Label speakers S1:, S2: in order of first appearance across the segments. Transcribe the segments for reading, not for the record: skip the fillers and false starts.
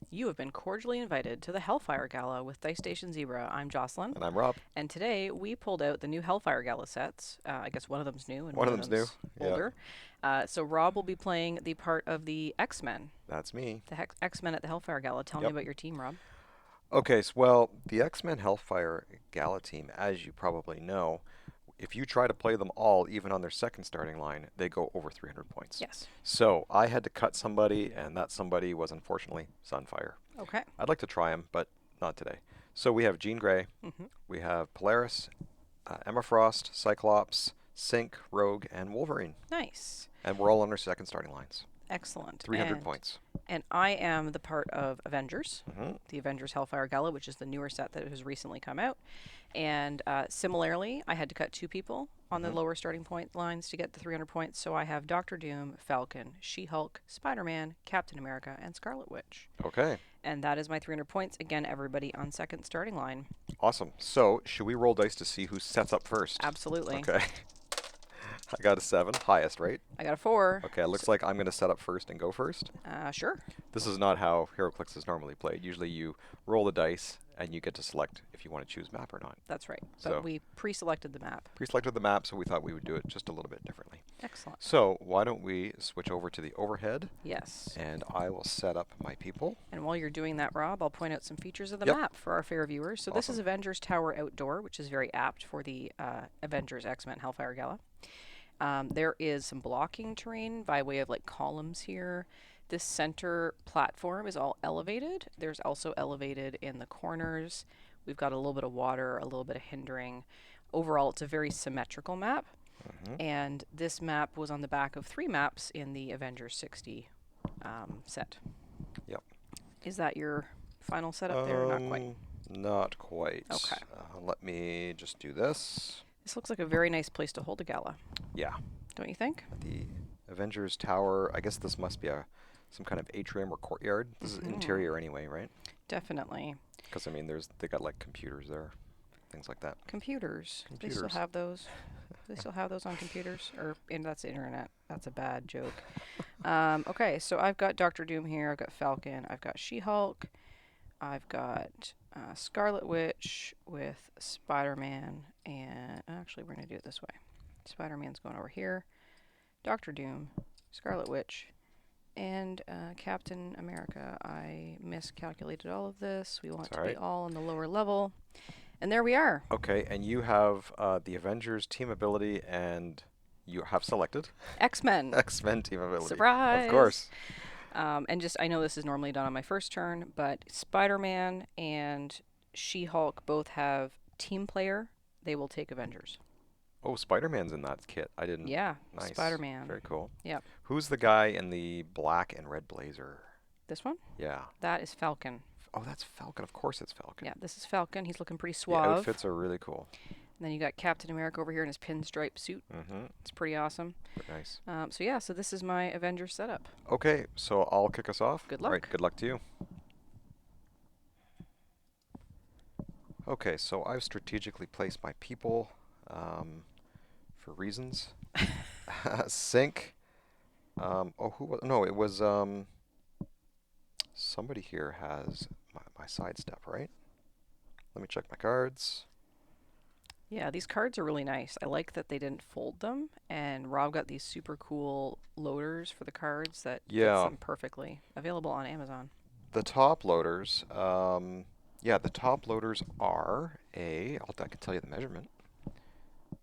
S1: You have been cordially invited to the Hellfire Gala with Dice Station Zebra. I'm Jocelyn,
S2: And I'm Rob.
S1: and today we pulled out the new Hellfire Gala sets. I guess one of them's new and
S2: One
S1: one
S2: of
S1: of
S2: them's new.
S1: them's
S2: Yeah,
S1: older. So Rob will be playing the part of the X-Men,
S2: that's me.
S1: the X-Men at the Hellfire Gala. Tell me
S2: Yep.
S1: about your team, Rob.
S2: Okay, so well, the X-Men Hellfire Gala team, as you probably know, if you try to play them all, even on their second starting line, they go over 300 points.
S1: Yes.
S2: So I had to cut somebody, and that somebody was unfortunately Sunfire.
S1: Okay.
S2: I'd like to try him, but not today. So we have Jean Grey,
S1: Mm-hmm.
S2: we have Polaris, Emma Frost, Cyclops, Sync, Rogue, and Wolverine.
S1: Nice.
S2: And we're all on our second starting lines.
S1: Excellent.
S2: 300 points.
S1: And I am the part of Avengers,
S2: Hmm.
S1: the Avengers Hellfire Gala, which is the newer set that has recently come out. And similarly, I had to cut two people on the
S2: Hmm.
S1: lower starting point lines to get the 300 points. So I have Doctor Doom, Falcon, She-Hulk, Spider-Man, Captain America, and Scarlet Witch.
S2: Okay.
S1: And that is my 300 points. Again, everybody on second starting line.
S2: Awesome. So, should we roll dice to see who sets up first?
S1: Absolutely.
S2: Okay. I got a 7, highest, right?
S1: I got a 4.
S2: Okay, it looks like I'm going to set up first and go first.
S1: Sure.
S2: This is not how HeroClix is normally played. Usually you roll the dice and you get to select if you want to choose map or not.
S1: That's right.
S2: So-
S1: But we pre-selected the map.
S2: Pre-selected the map, so we thought we would do it just a little bit differently.
S1: Excellent.
S2: So, why don't we switch over to the overhead,
S1: Yes.
S2: and I will set up my people.
S1: And while you're doing that, Rob, I'll point out some features of the
S2: Yep.
S1: map for our fair viewers. So this is
S2: Awesome.
S1: Avengers Tower Outdoor, which is very apt for the Avengers X-Men Hellfire Gala. There is some blocking terrain by way of like columns here. This center platform is all elevated. There's also elevated in the corners. We've got a little bit of water, a little bit of hindering. Overall, it's a very symmetrical map.
S2: Hmm.
S1: And this map was on the back of 3 maps in the Avengers 60 set.
S2: Yep.
S1: Is that your final setup there or not quite?
S2: Not quite.
S1: Okay.
S2: Let me just do this.
S1: This looks like a very nice place to hold a gala,
S2: Yeah.
S1: don't you think?
S2: The Avengers Tower. I guess this must be some kind of atrium or courtyard. This is interior anyway, right?
S1: Definitely.
S2: Because I mean, they got like computers there, things like that.
S1: Computers. They still
S2: Computers.
S1: have those. They still have those on computers, or that's the internet. That's a bad joke. Okay, so I've got Doctor Doom here. I've got Falcon. I've got She-Hulk. I've got Scarlet Witch with Spider-Man, and actually we're gonna do it this way. Spider-Man's going over here. Doctor Doom, Scarlet Witch, and Captain America. I miscalculated all of this. We want
S2: It's
S1: to
S2: all
S1: be
S2: right.
S1: all on the lower level. And there we are.
S2: Okay, and you have the Avengers team ability, and you have selected
S1: X-Men.
S2: X-Men team ability.
S1: Surprise!
S2: Of course.
S1: And just, I know this is normally done on my first turn, but Spider-Man and She-Hulk both have team player. They will take Avengers.
S2: Oh, Spider-Man's in that kit. I didn't.
S1: Yeah,
S2: Nice.
S1: Spider-Man.
S2: Very cool.
S1: Yep.
S2: Who's the guy in the black and red blazer?
S1: This one?
S2: Yeah.
S1: That is Falcon.
S2: Oh, that's Falcon. Of course it's Falcon.
S1: Yeah, this is Falcon. He's looking pretty
S2: The
S1: suave.
S2: outfits are really cool.
S1: And then you got Captain America over here in his pinstripe suit.
S2: Mm-hmm.
S1: It's pretty awesome.
S2: Very nice.
S1: So this is my Avengers setup.
S2: Okay, so I'll kick us off.
S1: Good
S2: All right,
S1: luck.
S2: good luck to you. Okay, so I've strategically placed my people for reasons. Sync. Oh, who was? No, it was. Somebody here has my sidestep, right? Let me check my cards.
S1: Yeah, these cards are really nice. I like that they didn't fold them, and Rob got these super cool loaders for the cards that fits
S2: Yeah.
S1: them perfectly. Available on Amazon.
S2: The top loaders. Yeah, the top loaders are I can tell you the measurement.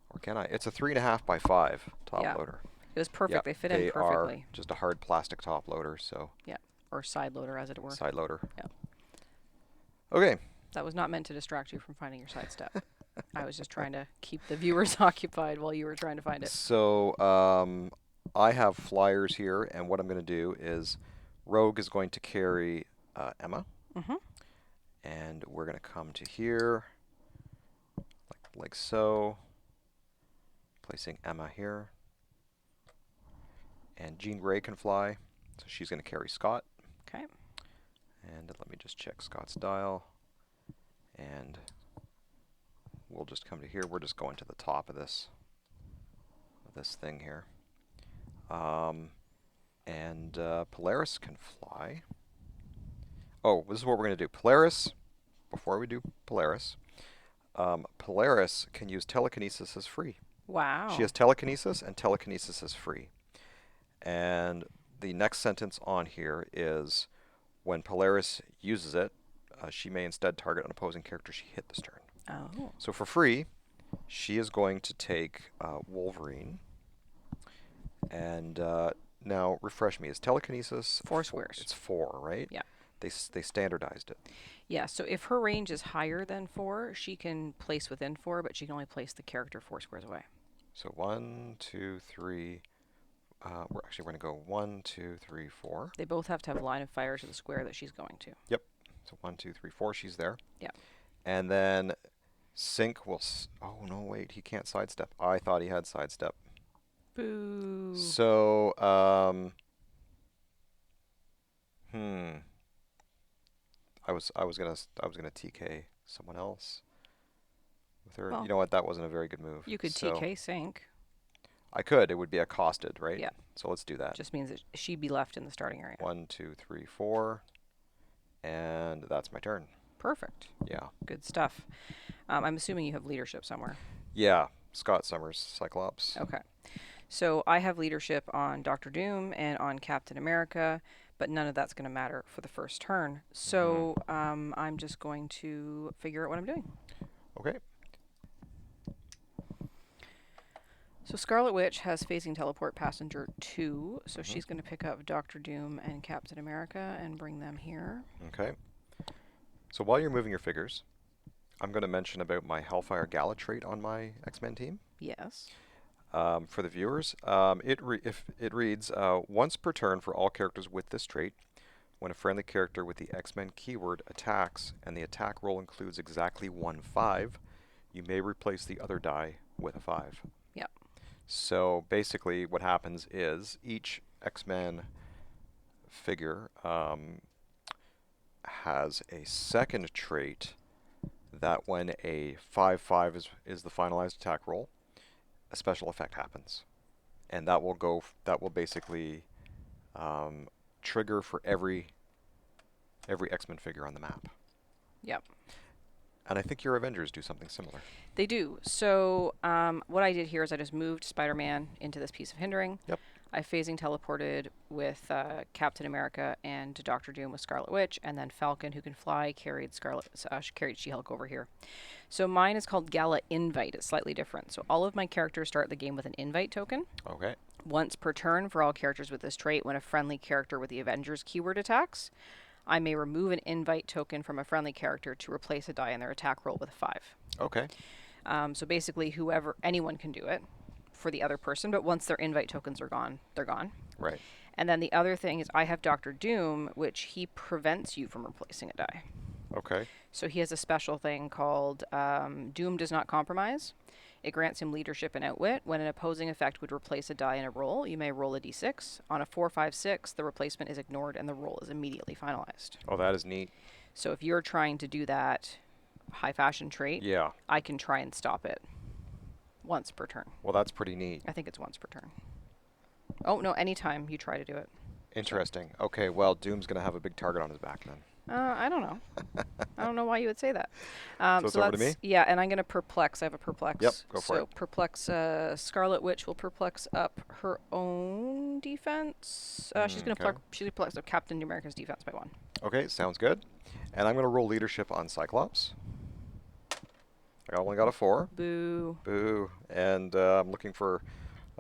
S2: Or can I? It's a 3.5 by 5 top
S1: Yeah.
S2: loader.
S1: It was perfect.
S2: Yeah,
S1: They fit
S2: they
S1: in perfectly.
S2: are just a hard plastic top loader, so
S1: Or side loader, as it were.
S2: side loader.
S1: Yeah.
S2: Okay.
S1: That was not meant to distract you from finding your sidestep. I was just trying to keep the viewers occupied while you were trying to find it.
S2: So I have flyers here, and what I'm going to do is Rogue is going to carry Emma,
S1: Mm-hmm.
S2: and we're going to come to here, like so, placing Emma here. And Jean Grey can fly, so she's going to carry Scott.
S1: Okay.
S2: And let me just check Scott's dial. And we'll just come to here. We're just going to the top of this thing here. And Polaris can fly. Oh, this is what we're going to do. Polaris, before we do Polaris, Polaris can use telekinesis as free. She
S1: Wow.
S2: has telekinesis, and telekinesis is free. And the next sentence on here is when Polaris uses it, she may instead target an opposing character she hit this turn.
S1: Oh.
S2: So for free, she is going to take Wolverine. And now, refresh me. Is telekinesis
S1: 4 squares.
S2: It's 4, right?
S1: Yeah.
S2: They standardized it.
S1: Yeah, so if her range is higher than 4, she can place within 4, but she can only place the character 4 squares away.
S2: So 1, 2, 3. We're going to go 1, 2, 3, 4.
S1: They both have to have line of fire to the square that she's going to.
S2: Yep. So 1, 2, 3, 4. She's there.
S1: Yeah.
S2: And then Sync will. Oh no, wait. He can't sidestep. I thought he had sidestep.
S1: Boo.
S2: So I was gonna TK someone else with her.
S1: Well,
S2: you know what? That wasn't a very good move.
S1: You could
S2: So
S1: TK Sync.
S2: I could. It would be accosted, right?
S1: Yeah.
S2: So let's do that.
S1: Just means that she'd be left in the starting area.
S2: 1, 2, 3, 4, and that's my turn.
S1: Perfect.
S2: Yeah.
S1: Good stuff. I'm assuming you have leadership somewhere.
S2: Yeah. Scott Summers, Cyclops.
S1: Okay. So I have leadership on Doctor Doom and on Captain America, but none of that's going to matter for the first turn. So I'm just going to figure out what I'm doing.
S2: Okay.
S1: So Scarlet Witch has phasing teleport passenger 2, so she's going to pick up Doctor Doom and Captain America and bring them here.
S2: Okay. So while you're moving your figures, I'm going to mention about my Hellfire Gala trait on my X-Men team.
S1: Yes.
S2: For the viewers, it reads, once per turn for all characters with this trait, when a friendly character with the X-Men keyword attacks and the attack roll includes exactly 1 5, you may replace the other die with a 5.
S1: Yep.
S2: So basically what happens is each X-Men figure has a second trait that when a 5/5 is the finalized attack roll, a special effect happens, and that will basically trigger for every X-Men figure on the map.
S1: Yep.
S2: And I think your Avengers do something similar.
S1: They do. So what I did here is I just moved Spider-Man into this piece of hindering.
S2: Yep.
S1: I phasing teleported with Captain America and Doctor Doom with Scarlet Witch, and then Falcon, who can fly, carried She-Hulk over here. So mine is called Gala Invite. It's slightly different. So all of my characters start the game with an invite token.
S2: Okay.
S1: Once per turn for all characters with this trait, when a friendly character with the Avengers keyword attacks, I may remove an invite token from a friendly character to replace a die in their attack roll with a 5.
S2: Okay.
S1: So basically, anyone can do it for the other person, but once their invite tokens are gone, they're gone.
S2: Right.
S1: And then the other thing is I have Doctor Doom, which he prevents you from replacing a die.
S2: Okay.
S1: So he has a special thing called Doom Does Not Compromise. It grants him leadership and outwit. When an opposing effect would replace a die in a roll, you may roll a d6. On a 4, 5, 6, the replacement is ignored and the roll is immediately finalized.
S2: Oh, that is neat.
S1: So if you're trying to do that high fashion trait,
S2: Yeah.
S1: I can try and stop it once per turn.
S2: Well, that's pretty neat.
S1: I think it's once per turn. Oh, no, anytime you try to do it.
S2: Interesting. Okay, well, Doom's going to have a big target on his back then.
S1: I don't know. I don't know why you would say that.
S2: So it's over to me?
S1: Yeah, and I'm going to perplex. I have a perplex.
S2: Yep, go for it.
S1: So perplex, Scarlet Witch will perplex up her own defense. She's going to perplex up Captain America's defense by 1.
S2: Okay, sounds good. And I'm going to roll leadership on Cyclops. I only got a 4.
S1: Boo.
S2: Boo. And I'm looking for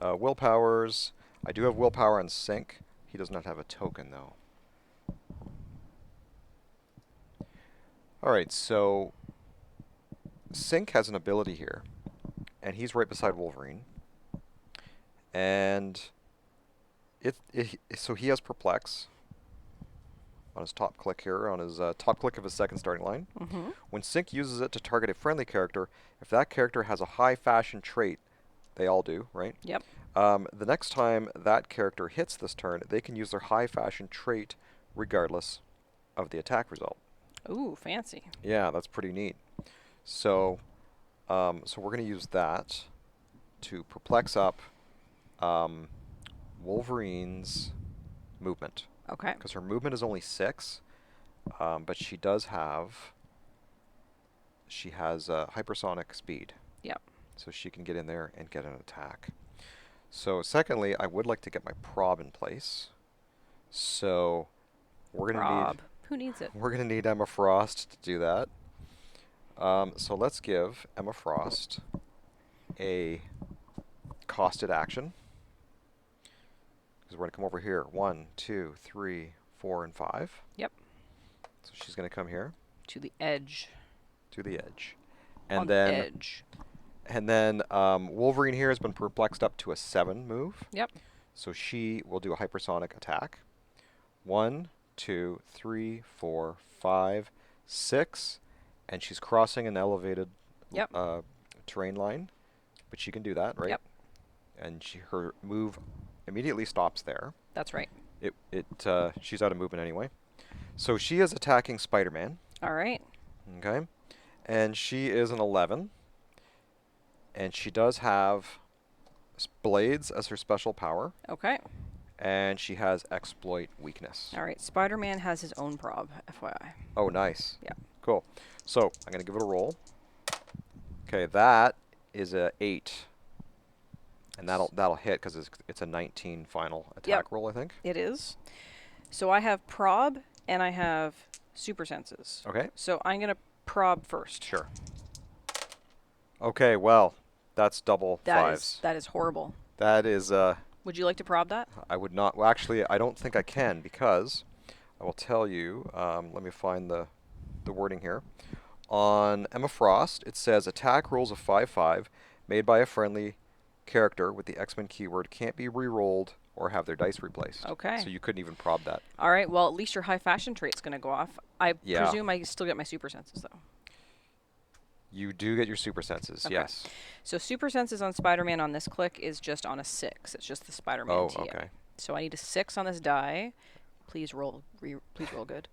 S2: willpowers. I do have willpower on Sync. He does not have a token, though. All right, so Sync has an ability here, and he's right beside Wolverine. And so he has Perplex on his top click here, on his top click of his second starting line.
S1: Mm-hmm.
S2: When Sync uses it to target a friendly character, if that character has a high fashion trait, they all do, right?
S1: Yep.
S2: The next time that character hits this turn, they can use their high fashion trait regardless of the attack result.
S1: Ooh, fancy.
S2: Yeah, that's pretty neat. So, so we're going to use that to perplex up Wolverine's movement.
S1: Okay.
S2: Because her movement is only 6, But she does have. She has hypersonic speed.
S1: Yep.
S2: So she can get in there and get an attack. So secondly, I would like to get my prob in place. So we're gonna need
S1: Prob. Who needs it?
S2: we're gonna need Emma Frost to do that. So let's give Emma Frost a costed action. Because we're gonna come over here. 1, 2, 3, 4, and 5.
S1: Yep.
S2: So she's gonna come here
S1: To the edge.
S2: to the edge.
S1: On
S2: And
S1: the
S2: then
S1: edge.
S2: Wolverine here has been perplexed up to a 7 move.
S1: Yep.
S2: So she will do a hypersonic attack. 1, 2, 3, 4, 5, 6, and she's crossing an elevated
S1: Yep.
S2: terrain line, but she can do that, right?
S1: Yep.
S2: And her move immediately stops there.
S1: That's right.
S2: She's out of movement anyway. So she is attacking Spider-Man.
S1: All right.
S2: Okay, and she is an 11, and she does have blades as her special power.
S1: Okay.
S2: And she has exploit weakness.
S1: All right. Spider-Man has his own prob, FYI.
S2: Oh, nice.
S1: Yeah.
S2: Cool. So I'm gonna give it a roll. Okay, that is a 8, and that'll hit because it's a 19 final attack roll, I think.
S1: It is. So I have prob and I have super senses.
S2: Okay.
S1: So I'm gonna prob first.
S2: Sure. Okay. Well, that's double fives.
S1: That is horrible.
S2: That is.
S1: Would you like to prob that?
S2: I would not. Well, actually, I don't think I can because I will tell you. Let me find the wording here. On Emma Frost, it says attack rolls of 5/5 made by a friendly character with the X-Men keyword can't be re-rolled or have their dice replaced.
S1: Okay.
S2: So you couldn't even prob that.
S1: All right. Well, at least your high fashion trait's gonna go off. I
S2: Yeah.
S1: presume I still get my super senses though.
S2: You do get your super senses,
S1: Okay.
S2: yes.
S1: So super senses on Spider-Man on this click is just on a 6. It's just the Spider-Man
S2: Oh,
S1: TM.
S2: okay.
S1: So I need a 6 on this die. Please roll. Please roll good.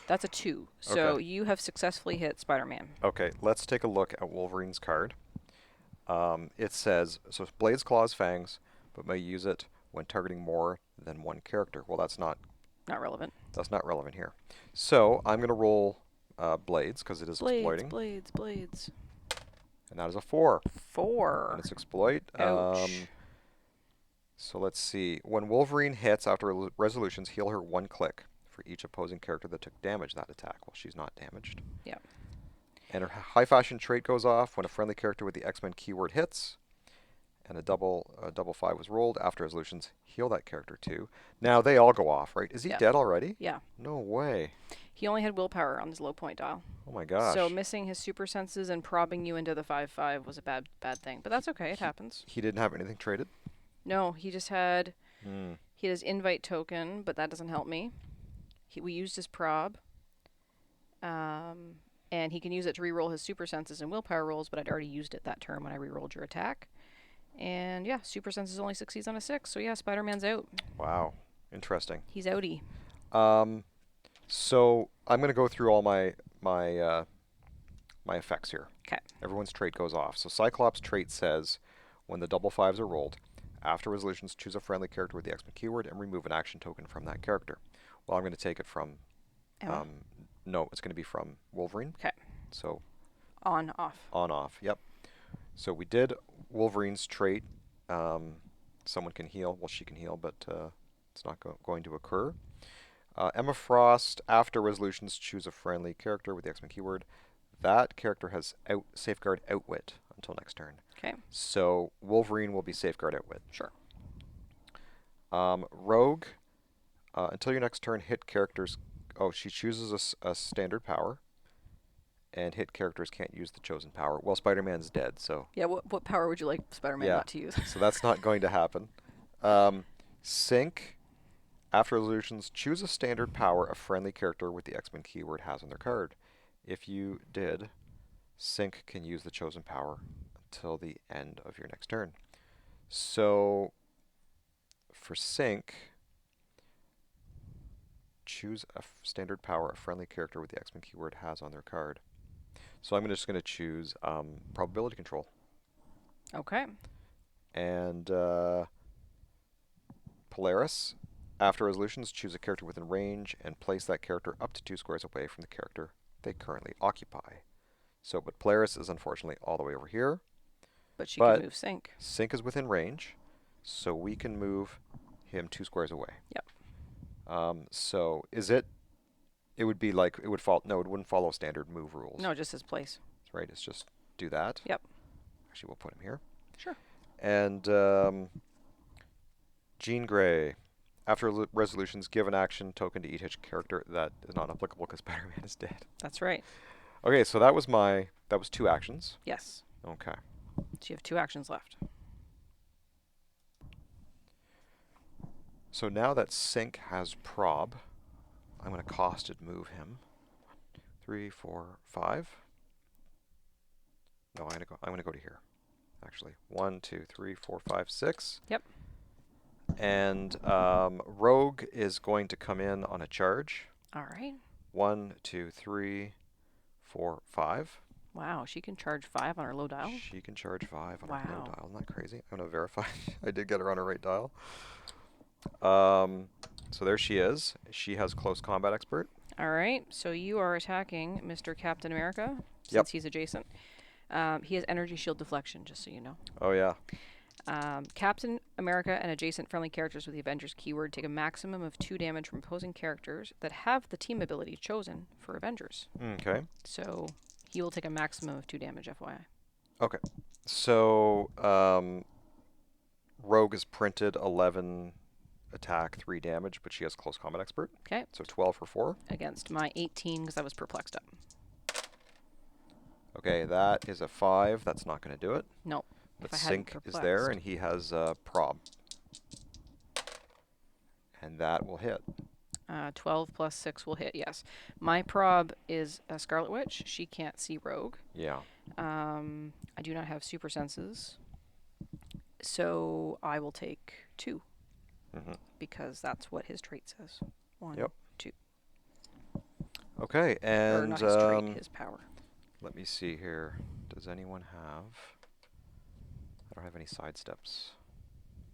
S1: That's a 2. So
S2: Okay.
S1: you have successfully hit Spider-Man.
S2: Okay, let's take a look at Wolverine's card. It says, so Blades, Claws, Fangs, but may use it when targeting more than one character. Well, that's not
S1: Not
S2: relevant here. So I'm going to roll Blades because it is exploiting.
S1: Blades.
S2: And that is a 4.
S1: 4.
S2: And it's exploit.
S1: Ouch.
S2: So let's see. When Wolverine hits after resolutions, heal her 1 click for each opposing character that took damage that attack. Well, she's not damaged.
S1: Yeah.
S2: And her high fashion trait goes off when a friendly character with the X-Men keyword hits. And a double 5 was rolled after resolutions. Heal that character too. Now they all go off, right? Is he dead already?
S1: Yeah.
S2: No way.
S1: He only had willpower on his low point dial.
S2: Oh my gosh.
S1: So missing his super senses and probbing you into the 5/5 was a bad thing. But that's okay. It happens.
S2: He didn't have anything traded?
S1: No, he just had
S2: Hmm.
S1: he had his invite token, but that doesn't help me. We used his prob. And he can use it to reroll his super senses and willpower rolls, but I'd already used it that turn when I rerolled your attack. And yeah, super senses only succeeds on a 6. So yeah, Spider-Man's out.
S2: Wow. Interesting.
S1: He's outie.
S2: So I'm going to go through all my effects here.
S1: Okay.
S2: Everyone's trait goes off. So Cyclops' trait says, when the double 5s are rolled, after resolutions, choose a friendly character with the X-Men keyword and remove an action token from that character. Well, I'm going to take it from...
S1: Emma?
S2: No, it's going to be from Wolverine.
S1: Okay.
S2: So...
S1: On, off.
S2: On, off, yep. So we did Wolverine's trait. Someone can heal. Well, she can heal, but it's not going to occur. Emma Frost, after resolutions, choose a friendly character with the X-Men keyword. That character has Safeguard Outwit until next turn.
S1: Okay.
S2: So Wolverine will be Safeguard Outwit.
S1: Sure.
S2: Rogue, until your next turn, hit characters... Oh, she chooses a standard power. And hit characters can't use the chosen power. Well, Spider-Man's dead, so...
S1: Yeah, what power would you like Spider-Man not to use?
S2: So that's not going to happen. Sync, after resolutions, choose a standard power a friendly character with the X-Men keyword has on their card. If you did, Sync can use the chosen power until the end of your next turn. So, for Sync, choose a standard power a friendly character with the X-Men keyword has on their card. So I'm just going to choose probability control.
S1: Okay.
S2: And Polaris, After resolutions, choose a character within range and place that character up to 2 squares away from the character they currently occupy. So, but Polaris is unfortunately all the way over here.
S1: But she
S2: But
S1: can move Sync.
S2: Sync is within range, so we can move him 2 squares away.
S1: Yep.
S2: So is it? It would be like it would follow. No, it wouldn't follow standard move rules.
S1: No, just his place.
S2: Right. It's just do that.
S1: Yep.
S2: Actually, we'll put him here.
S1: Sure.
S2: And Jean Grey. After resolutions, give an action token to each character. That is not applicable because Spider-Man is dead.
S1: That's right.
S2: Okay, so that was 2 actions.
S1: Yes.
S2: Okay.
S1: So you have 2 actions left.
S2: So now that Sync has prob, I'm going to costed move him. 3, 4, 5. No, I'm going to go to here. Actually, 1, 2, 3, 4, 5, 6.
S1: Yep.
S2: And Rogue is going to come in on a charge.
S1: All right.
S2: 1, 2, 3, 4, 5.
S1: Wow, she can charge 5 on her low dial.
S2: She can charge 5 on her low
S1: Wow.
S2: dial. Isn't that crazy? I'm going to verify I did get her on her right dial. So there she is. She has close combat expert.
S1: All right. So you are attacking Mr. Captain America since
S2: Yep.
S1: he's adjacent. He has energy shield deflection, just so you know.
S2: Oh yeah.
S1: Captain America and adjacent friendly characters with the Avengers keyword take a maximum of 2 damage from opposing characters that have the team ability chosen for Avengers.
S2: Okay.
S1: So he will take a maximum of 2 damage, FYI.
S2: Okay. So Rogue is printed 11 attack, 3 damage, but she has close combat expert.
S1: Okay.
S2: So 12 for 4.
S1: Against my 18 because I was perplexed up.
S2: Okay, that is a 5. That's not going to do it.
S1: No.
S2: But
S1: If I hadn't
S2: Sync is there,
S1: perplexed.
S2: and he has prob. And that will hit.
S1: 12 plus 6 will hit, yes. My prob is a Scarlet Witch. She can't see Rogue.
S2: Yeah.
S1: I do not have super senses. So I will take 2.
S2: Mm-hmm.
S1: Because that's what his trait says. 1,
S2: Yep.
S1: 2.
S2: Okay,
S1: Or
S2: and
S1: not his trait, his power.
S2: let me see here. Does anyone have... I don't have any side steps.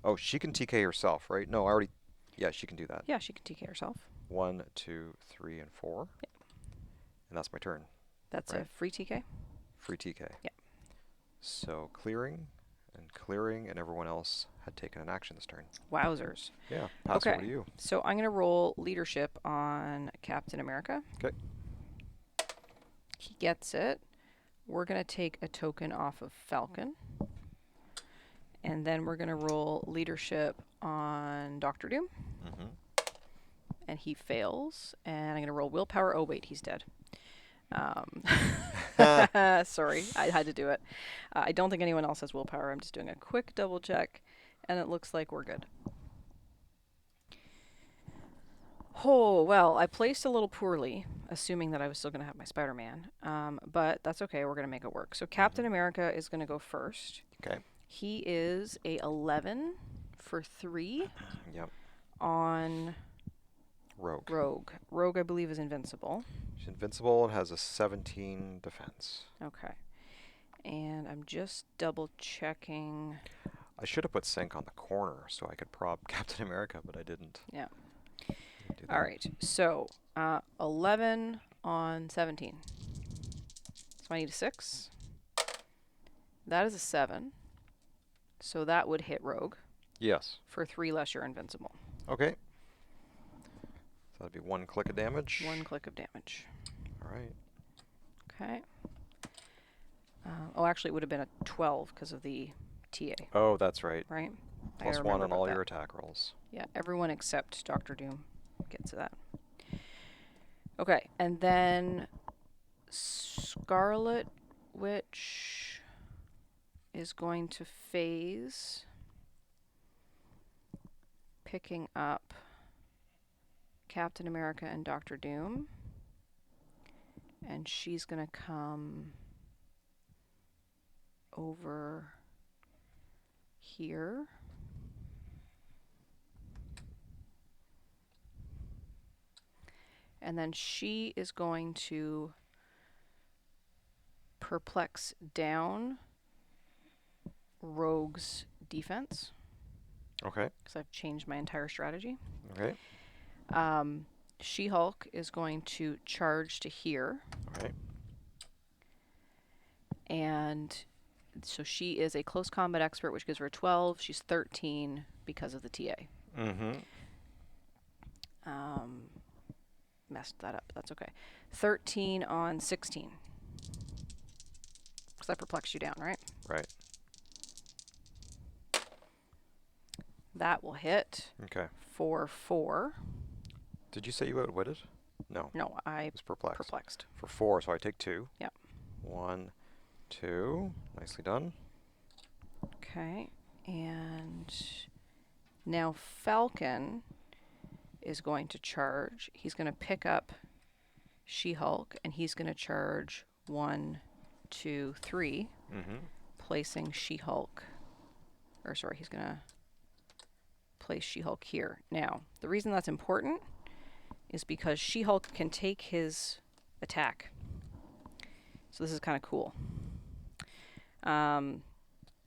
S2: Oh, she can TK herself, right? No, I already... Yeah, she can do that.
S1: Yeah, she can TK herself.
S2: 1, 2, 3, and 4.
S1: Yep.
S2: And that's my turn.
S1: That's
S2: Right.
S1: a free TK?
S2: Free TK.
S1: Yeah.
S2: So clearing, and everyone else had taken an action this turn.
S1: Wowzers.
S2: Yeah, pass
S1: Okay.
S2: over to you.
S1: So I'm going to roll leadership on Captain America.
S2: Okay.
S1: He gets it. We're going to take a token off of Falcon. And then we're going to roll leadership on Doctor Doom.
S2: Mm-hmm.
S1: And he fails. And I'm going to roll willpower. Oh, wait, he's dead. Sorry, I had to do it. I don't think anyone else has willpower. I'm just doing a quick double check. And it looks like we're good. Oh, well, I placed a little poorly, assuming that I was still going to have my Spider-Man. But that's okay. We're going to make it work. So Captain America is going to go first.
S2: Okay.
S1: He is a 11 for 3
S2: Yep.
S1: on
S2: Rogue.
S1: Rogue. Rogue, I believe, is invincible.
S2: She's invincible and has a 17 defense.
S1: Okay. And I'm just double checking.
S2: I should have put Sync on the corner so I could prob Captain America, but I didn't.
S1: Yeah.
S2: Didn't do
S1: All
S2: that.
S1: right. So 11 on 17. So I need a 6. That is a 7. So that would hit Rogue.
S2: Yes.
S1: For 3 less, you're invincible.
S2: Okay. So that'd be 1 click of damage.
S1: 1 click of damage.
S2: All right.
S1: Okay. Oh, actually, it would have been a 12 because of the TA,
S2: Oh, that's right.
S1: right? I
S2: +1
S1: remember
S2: on
S1: about
S2: all
S1: that.
S2: your attack rolls.
S1: Yeah, everyone except Doctor Doom gets that. Okay, and then Scarlet Witch is going to phase, picking up Captain America and Doctor Doom. And she's going to come over here. And then she is going to perplex down Rogue's defense.
S2: Okay.
S1: because I've changed my entire strategy.
S2: Okay.
S1: She-Hulk is going to charge to here.
S2: Okay.
S1: And so she is a close combat expert, which gives her a 12. She's 13 because of the TA.
S2: Mm-hmm.
S1: Messed that up. That's okay. 13 on 16. Because I perplexed you down, right?
S2: Right.
S1: That will hit
S2: Okay.
S1: for 4.
S2: Did you say you outwitted? No.
S1: No, I
S2: It was perplexed.
S1: perplexed.
S2: For 4, so I take 2.
S1: Yep.
S2: 1, 2. Nicely done.
S1: Okay. And now Falcon is going to charge. He's going to pick up She-Hulk, and he's going to charge 1, 2, 3,
S2: Mm-hmm.
S1: placing She-Hulk. Or sorry, he's going to place She-Hulk here. Now, the reason that's important is because She-Hulk can take his attack. So this is kind of cool.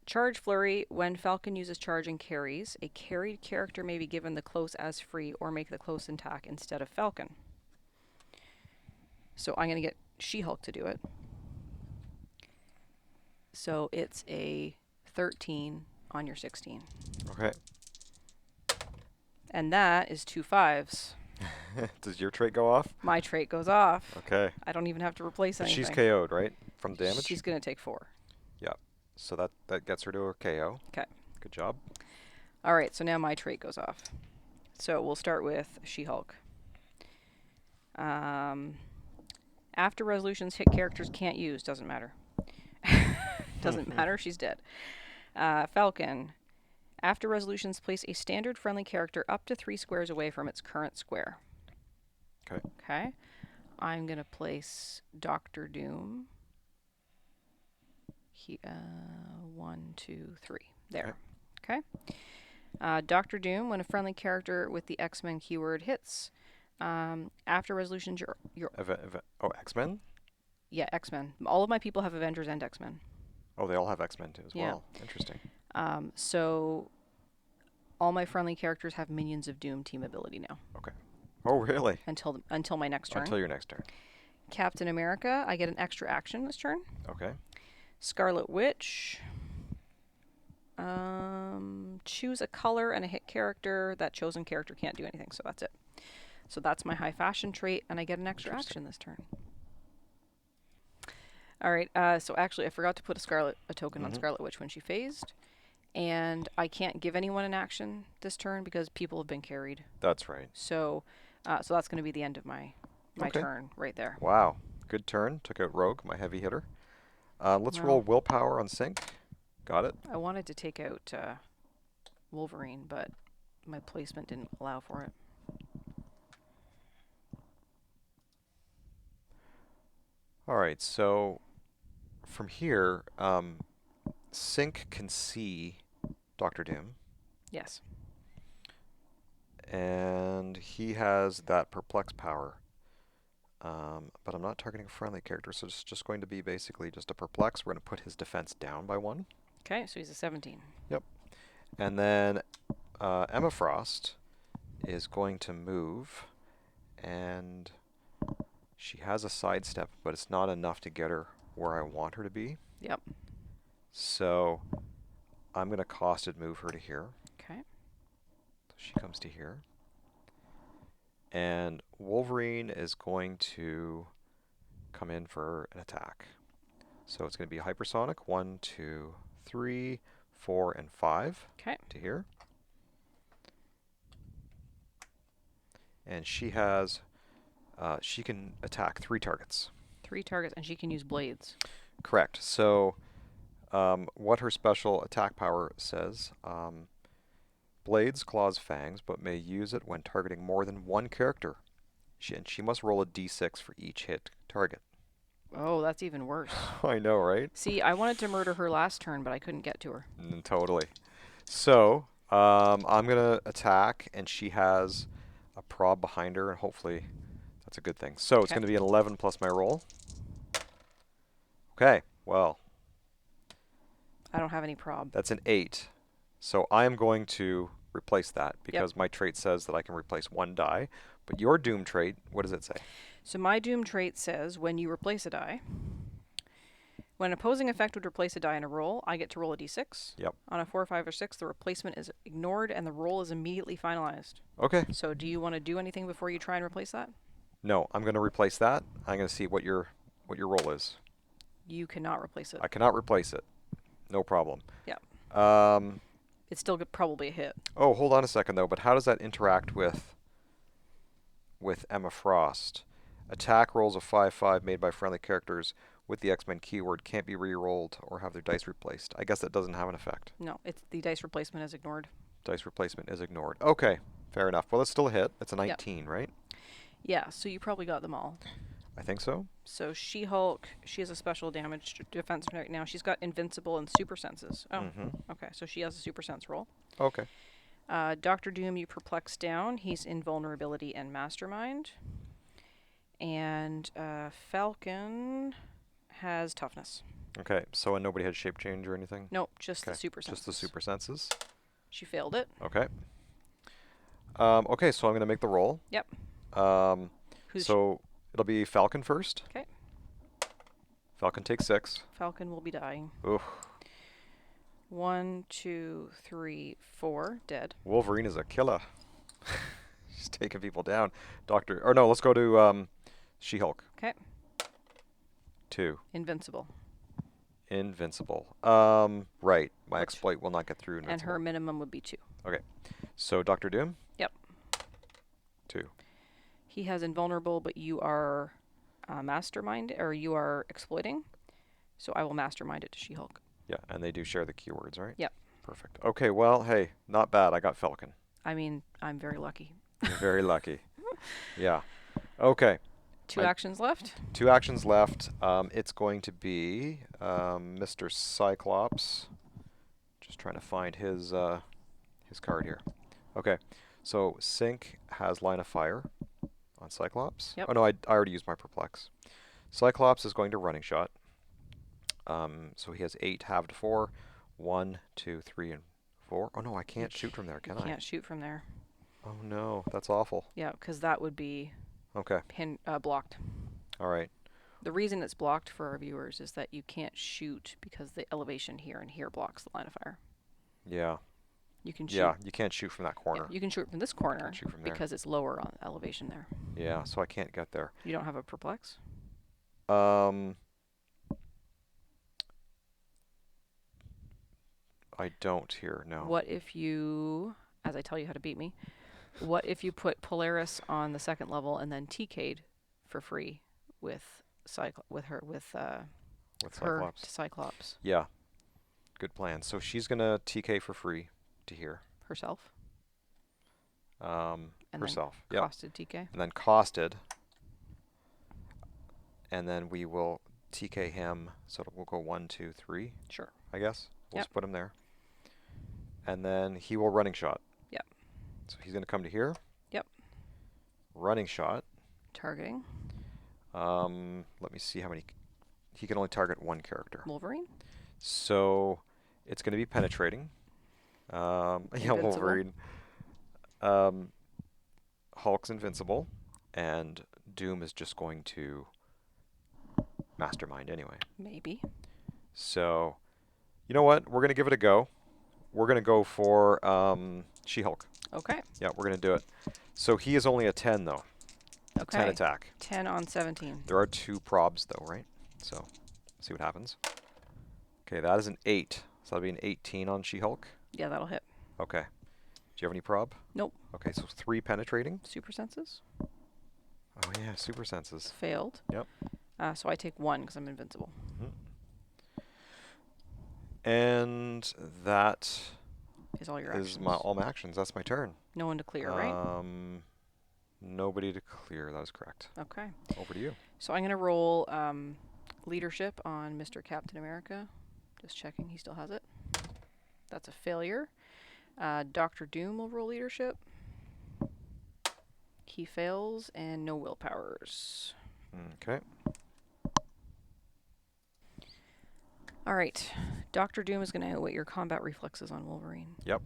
S1: Charge Flurry. When Falcon uses charge and carries, a carried character may be given the close as free or make the close attack instead of Falcon. So I'm going to get She-Hulk to do it. So it's a 13 on your 16.
S2: Okay.
S1: And that is 2 5s.
S2: Does your trait go off?
S1: My trait goes off.
S2: Okay.
S1: I don't even have to replace
S2: But
S1: anything.
S2: she's KO'd, right? From damage?
S1: She's going to take 4.
S2: Yeah. So that gets her to a KO.
S1: Okay.
S2: Good job.
S1: All right, so now my trait goes off. So we'll start with She-Hulk. After resolutions, hit characters can't use. Doesn't matter. Doesn't matter. She's dead. Falcon. After resolutions, place a standard friendly character up to 3 squares away from its current square.
S2: Okay.
S1: Okay. I'm going to place Doctor Doom. 1, 2, 3. There. Okay. Doctor Doom, when a friendly character with the X-Men keyword hits, after resolutions, your
S2: X-Men?
S1: yeah, X-Men. All of my people have Avengers and X-Men.
S2: Oh, they all have X-Men too as
S1: Yeah.
S2: well. Interesting.
S1: So all my friendly characters have Minions of Doom team ability now.
S2: Okay. Oh, really?
S1: Until my next turn.
S2: Until your next turn.
S1: Captain America, I get an extra action this turn.
S2: Okay.
S1: Scarlet Witch. Choose a color and a hit character. That chosen character can't do anything, so that's it. So that's my high fashion trait, and I get an extra action this turn. All right. So actually, I forgot to put a token on Scarlet Witch when she phased, and I can't give anyone an action this turn because people have been carried.
S2: That's right.
S1: So, so that's going to be the end of my
S2: Okay.
S1: turn right there.
S2: Wow. Good turn. Took out Rogue, my heavy hitter. Let's roll willpower on sync. Got it.
S1: I wanted to take out Wolverine, but my placement didn't allow for it.
S2: All right. So from here, sync can see Doctor Doom.
S1: Yes.
S2: And he has that perplex power. But I'm not targeting a friendly character, so it's just going to be basically just a perplex. We're going to put his defense down by 1.
S1: Okay, so he's a 17.
S2: Yep. And then Emma Frost is going to move, and she has a sidestep, but it's not enough to get her where I want her to be.
S1: Yep.
S2: So I'm going to costed move her to here.
S1: Okay.
S2: So she comes to here. And Wolverine is going to come in for an attack. So it's going to be hypersonic. 1, 2, 3, 4, and 5
S1: Okay.
S2: to here. And she has, she can attack 3 targets.
S1: 3 targets, and she can use blades.
S2: Correct. So what her special attack power says, blades, claws, fangs, but may use it when targeting more than 1 character. And she must roll a d6 for each hit target.
S1: Oh, that's even worse.
S2: I know, right?
S1: See, I wanted to murder her last turn, but I couldn't get to her.
S2: Totally. So I'm going to attack, and she has a prob behind her, and hopefully that's a good thing. So it's going to be an 11 plus my roll. Okay, well.
S1: I don't have any prob.
S2: That's an 8. So I am going to replace that because my trait says that I can replace one die. But your Doom trait, what does it say?
S1: So my Doom trait says when you replace a die, when an opposing effect would replace a die in a roll, I get to roll a d6.
S2: Yep.
S1: On a 4, 5, or 6, the replacement is ignored and the roll is immediately finalized.
S2: Okay.
S1: So do you want to do anything before you try and replace that?
S2: No, I'm going to replace that. I'm going to see what your roll is.
S1: You cannot replace it.
S2: I cannot replace it. No problem.
S1: Yeah.
S2: Um,
S1: It's still probably a hit.
S2: oh, hold on a second though. But how does that interact with Emma Frost? Attack rolls of 5/5 made by friendly characters with the X-Men keyword can't be re-rolled or have their dice replaced. I guess that doesn't have an effect.
S1: No, it's the dice replacement is ignored.
S2: Dice replacement is ignored. Okay, fair enough. Well, it's still a hit. It's a 19, right?
S1: Yeah, so you probably got them all.
S2: I think so.
S1: So She-Hulk, she has a special damage defense right now. She's got invincible and super senses. Oh, okay. So she has a super sense roll.
S2: Okay.
S1: Doctor Doom, you perplex down. He's invulnerability and mastermind. And Falcon has toughness.
S2: Okay, so and nobody had shape change or anything?
S1: Nope, just the
S2: Okay,
S1: super senses.
S2: just the super senses.
S1: She failed it.
S2: Okay. Okay, so I'm going to make the roll.
S1: Yep. Who's
S2: So it'll be Falcon first.
S1: Okay.
S2: Falcon takes 6.
S1: Falcon will be dying.
S2: Oof.
S1: 1, 2, 3, 4, dead.
S2: Wolverine is a killer. She's taking people down. Let's go to She-Hulk.
S1: Okay.
S2: 2.
S1: Invincible.
S2: Invincible. Right. My exploit will not get through Invincible.
S1: And her minimum would be 2.
S2: Okay. So Doctor Doom?
S1: Yep.
S2: 2.
S1: He has invulnerable, but you are mastermind, or you are exploiting. So I will mastermind it to She-Hulk.
S2: Yeah, and they do share the keywords, right?
S1: Yep.
S2: Perfect. Okay, well, hey, not bad. I got Falcon.
S1: I mean, I'm very lucky.
S2: You're very lucky. Yeah. Okay.
S1: 2 actions left.
S2: 2 actions left. It's going to be Mr. Cyclops. Just trying to find his card here. Okay. So Sync has line of fire on Cyclops.
S1: Yep.
S2: Oh no, I already used my perplex. Cyclops is going to running shot. So he has 8 halved 4. 1, 2, 3, and 4. Oh no, I can't shoot from there, can I?
S1: Can't shoot from there.
S2: Oh no, that's awful.
S1: Yeah, because that would be
S2: Okay.
S1: blocked.
S2: All right.
S1: The reason it's blocked for our viewers is that you can't shoot because the elevation here and here blocks the line of fire.
S2: Yeah.
S1: You can shoot.
S2: Yeah, you can't shoot from that corner.
S1: Yeah, you can shoot from this corner
S2: Can't shoot from there.
S1: because it's lower on elevation there.
S2: Yeah, so I can't get there.
S1: You don't have a perplex?
S2: I don't here, no.
S1: What if you, as I tell you how to beat me, what if you put Polaris on the 2nd level and then TK'd for free with Cyclops
S2: Yeah. Good plan. So she's going to TK for free to here.
S1: herself?
S2: And herself.
S1: Then
S2: Yeah.
S1: costed TK?
S2: And then costed. And then we will TK him. So we'll go 1, 2, 3.
S1: Sure.
S2: I guess. We'll
S1: Yep.
S2: just put him there. And then he will running shot.
S1: Yep.
S2: So he's going to come to here.
S1: Yep.
S2: Running shot.
S1: Targeting.
S2: Let me see how many. He can only target 1 character.
S1: Wolverine?
S2: So it's going to be penetrating. Yeah,
S1: Invincible.
S2: Wolverine. Hulk's invincible. And Doom is just going to mastermind anyway.
S1: Maybe.
S2: So, you know what? We're going to give it a go. We're going to go for She-Hulk.
S1: Okay.
S2: Yeah, we're going to do it. So he is only a 10, though.
S1: Okay.
S2: 10 attack.
S1: 10 on 17.
S2: There are 2 probs, though, right? So, see what happens. Okay, that is an 8. So that'll be an 18 on She-Hulk.
S1: Yeah, that'll hit.
S2: Okay. Do you have any prob?
S1: Nope.
S2: Okay, so 3 penetrating.
S1: Super senses?
S2: Oh, yeah, super senses.
S1: Failed.
S2: Yep.
S1: So I take 1 because I'm invincible.
S2: And that
S1: Is all your
S2: is
S1: actions.
S2: all my actions. That's my turn.
S1: No one to clear, right?
S2: Nobody to clear. That is correct.
S1: Okay.
S2: Over to you.
S1: So I'm going to roll leadership on Mr. Captain America. Just checking he still has it. That's a failure. Doctor Doom will roll leadership. He fails, and no willpowers.
S2: Okay.
S1: All right. Doctor Doom is going to outweigh your combat reflexes on Wolverine.
S2: Yep.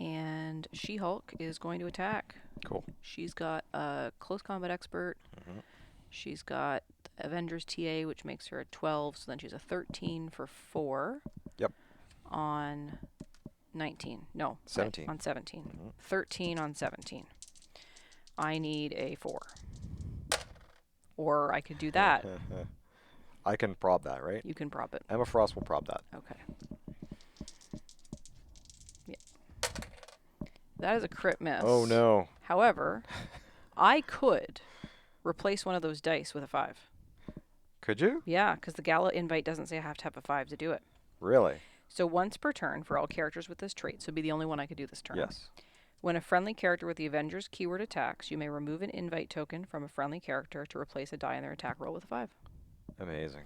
S1: And She-Hulk is going to attack.
S2: Cool.
S1: She's got a close combat expert.
S2: Mm-hmm.
S1: She's got Avengers TA, which makes her a 12. So then she's a 13 for 4.
S2: Yep.
S1: On 19. No.
S2: 17.
S1: On 17.
S2: Mm-hmm.
S1: 13 on 17. I need a 4. Or I could do that.
S2: I can prob that, right?
S1: You can prop it.
S2: Emma Frost will prob that.
S1: Okay. Yeah. That is a crit miss.
S2: Oh, no.
S1: However, I could replace one of those dice with a 5.
S2: Could you?
S1: Yeah, because the Gala invite doesn't say I have to have a 5 to do it.
S2: Really?
S1: So once per turn for all characters with this trait, so it'd be the only one I could do this turn.
S2: Yes.
S1: When a friendly character with the Avengers keyword attacks, you may remove an invite token from a friendly character to replace a die in their attack roll with a 5.
S2: Amazing.